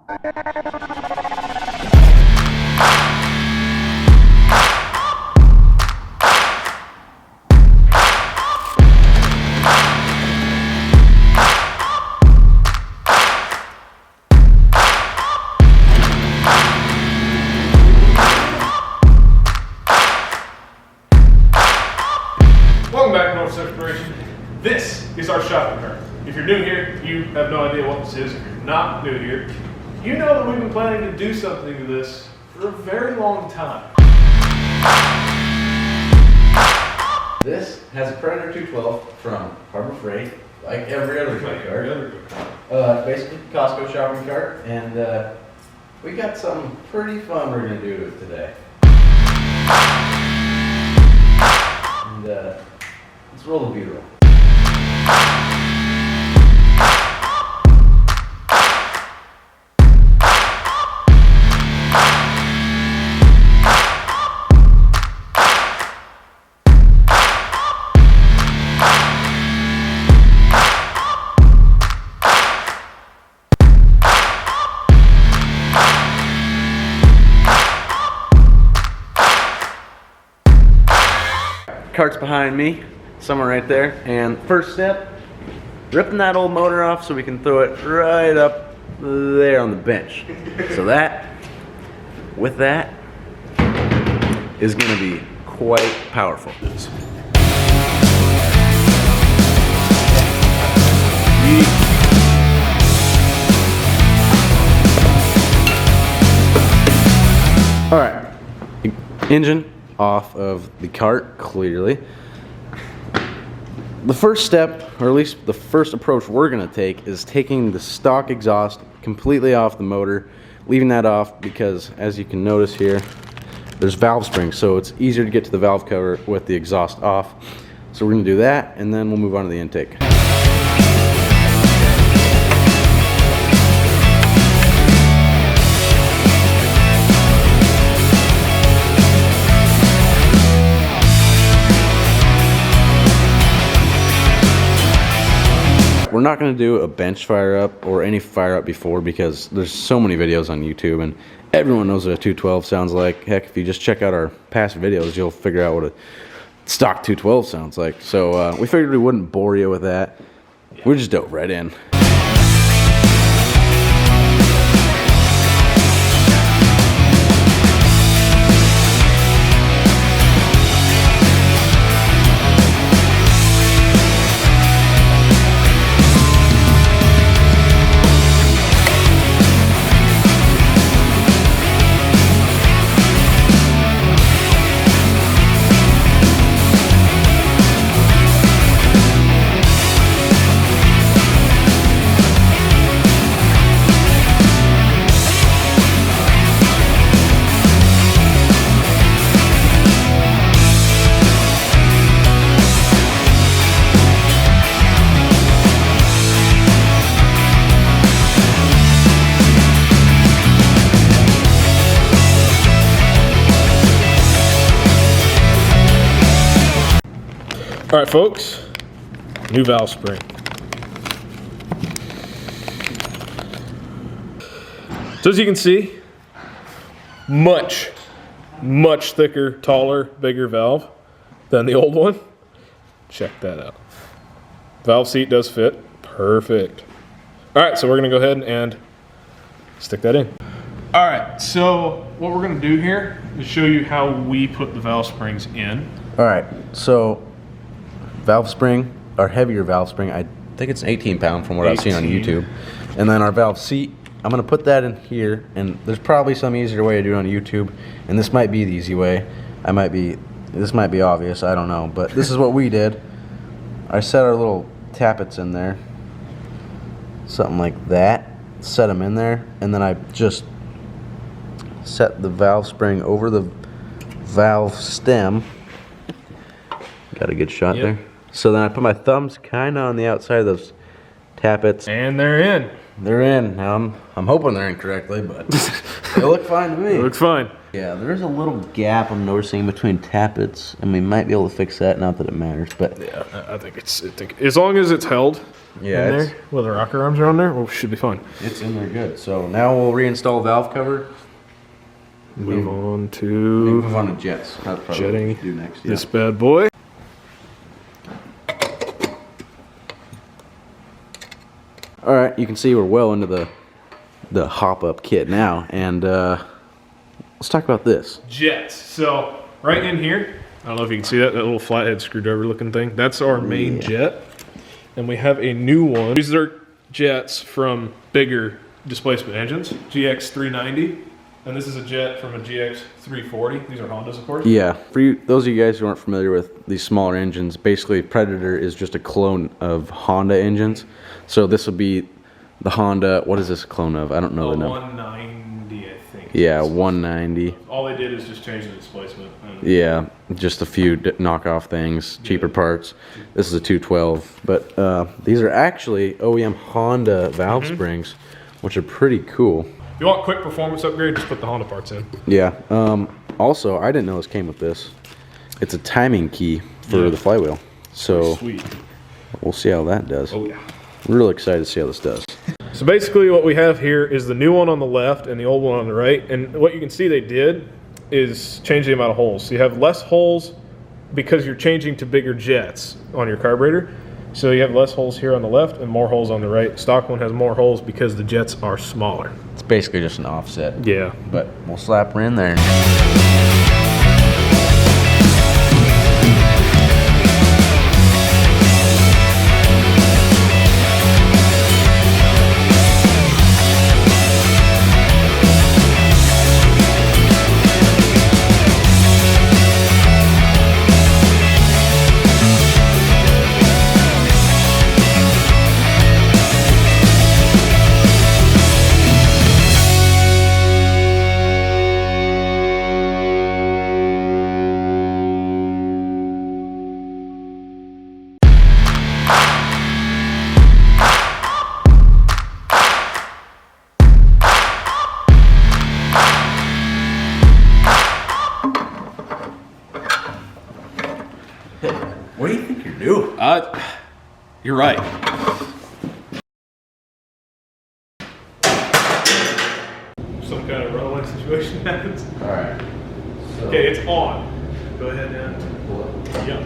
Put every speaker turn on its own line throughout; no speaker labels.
Welcome back to North Exploration. This is our shopping cart. If you're new here, you have no idea what this is. If you're not new here, you know that we've been planning to do something to this for a very long time.
This has a Predator 212 from Harbor Freight, like every other toy cart. Basically Costco shopping cart, and we got something pretty fun we're gonna do with it today. And let's roll the B-roll. Cart's behind me, somewhere right there, and first step, ripping that old motor off so we can throw it right up there on the bench. So that, with that, is gonna be quite powerful. All right, engine off of the cart, clearly. The first step, or at least the first approach we're gonna take, is taking the stock exhaust completely off the motor, leaving that off because, as you can notice here, there's valve springs, so it's easier to get to the valve cover with the exhaust off. So we're gonna do that, and then we'll move on to the intake. We're not going to do a bench fire up or any fire up before because there's so many videos on YouTube and everyone knows what a 212 sounds like. Heck, if you just check out our past videos, you'll figure out what a stock 212 sounds like. So we figured we wouldn't bore you with that. We just dove right in.
All right, folks, new valve spring. So as you can see, much thicker, taller, bigger valve than the old one. Check that out. Valve seat does fit perfect. All right, so we're gonna go ahead and stick that in. All right, so what we're gonna do here is show you how we put the valve springs in.
All right, so valve spring, our heavier valve spring, I think it's an 18-pound from what I've seen on YouTube. And then our valve seat, I'm gonna put that in here, and there's probably some easier way to do it on YouTube, and this might be the easy way. This might be obvious, I don't know, but this is what we did. I set our little tappets in there, something like that, set them in there, and then I just set the valve spring over the valve stem. Got a good shot there. So then I put my thumbs kind of on the outside of those tappets.
And they're in.
They're in. Now I'm hoping they're in correctly, but They look fine to me.
It looks fine.
Yeah, there's a little gap I'm noticing between tappets, and we might be able to fix that. Not that it matters, but
Yeah, I think as long as it's held in
it's,
there, well, the rocker arms are on there, well, should be fine.
it's in there good. So now we'll reinstall valve cover.
Move on
Maybe
to
move on to jets. That's probably
jetting
what we'll do next.
this bad boy.
All right, you can see we're well into the hop-up kit now, and let's talk about this.
Jets. So right in here, I don't know if you can see that little flathead screwdriver looking thing. That's our main jet. And we have a new one. These are jets from bigger displacement engines, GX 390. And this is a jet from a GX 340. These are Hondas, of course.
Yeah, for you, those of you guys who aren't familiar with these smaller engines, basically Predator is just a clone of Honda engines. So this will be the Honda, what is this a clone of? I don't know the number.
190, I think.
Yeah, 190.
All they did is just change the displacement.
Yeah, just a few knockoff things, cheaper parts. This is a 212, but these are actually OEM Honda valve springs, which are pretty cool.
If you want quick performance upgrade, just put the Honda parts in.
Yeah. Also, I didn't know this came with this. It's a timing key for the flywheel. So
Sweet.
we'll see how that does.
Oh yeah.
I'm really excited to see how this does.
So basically what we have here is the new one on the left and the old one on the right. And what you can see they did is change the amount of holes. So you have less holes because you're changing to bigger jets on your carburetor. So you have less holes here on the left and more holes on the right. Stock one has more holes because the jets are smaller.
It's basically just an offset.
Yeah.
But we'll slap her in there. What do you think you're doing?
You're right. Some kind of runaway situation happens.
All right. So
Okay, it's on. Go ahead and
pull up.
yep.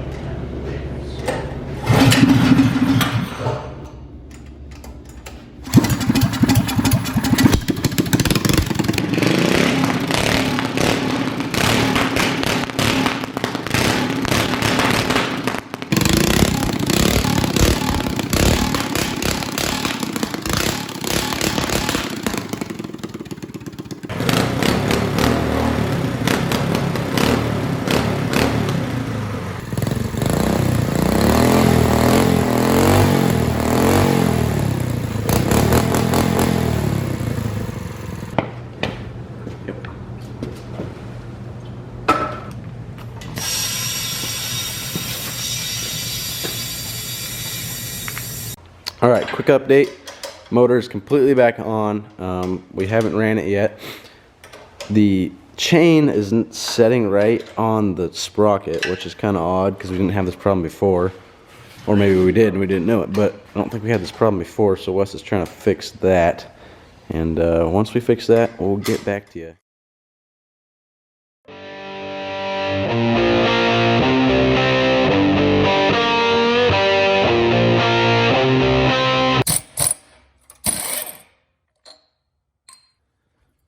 All right, quick update. Motor is completely back on. We haven't ran it yet. The chain isn't setting right on the sprocket, which is kind of odd because we didn't have this problem before. Or maybe we did and we didn't know it, but I don't think we had this problem before, so Wes is trying to fix that. And once we fix that, we'll get back to you.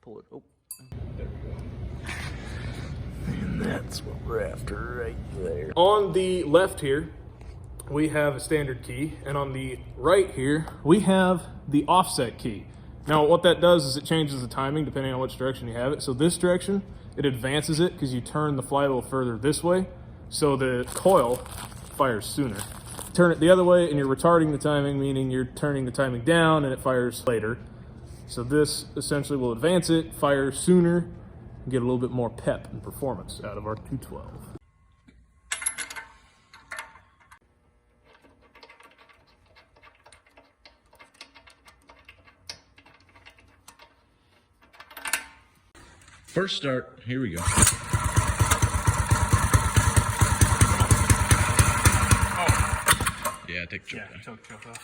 Pull it. Oh.
There we go.
And that's what we're after right there.
On the left here, we have a standard key, and on the right here, we have the offset key. Now, what that does is it changes the timing depending on which direction you have it. So this direction, it advances it because you turn the flywheel further this way, so the coil fires sooner. Turn it the other way, and you're retarding the timing, meaning you're turning the timing down, and it fires later. So this essentially will advance it, fire sooner, and get a little bit more pep and performance out of our 212.
First start, here we go. Yeah, take the choke off.
Choke off.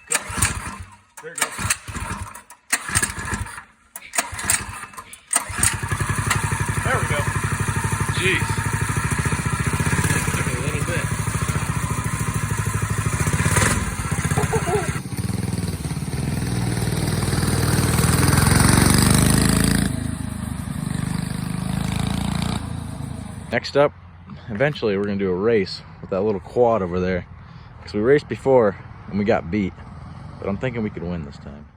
Go. There it goes. There we go.
Jeez. Took a little bit. Next up, eventually we're going to do a race with that little quad over there. Because we raced before and we got beat. But I'm thinking we could win this time.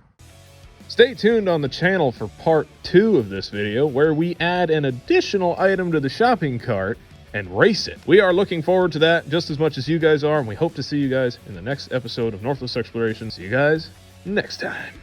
Stay tuned on the channel for part 2 of this video, where we add an additional item to the shopping cart and race it. We are looking forward to that just as much as you guys are, and we hope to see you guys in the next episode of Northwest Exploration. See you guys next time.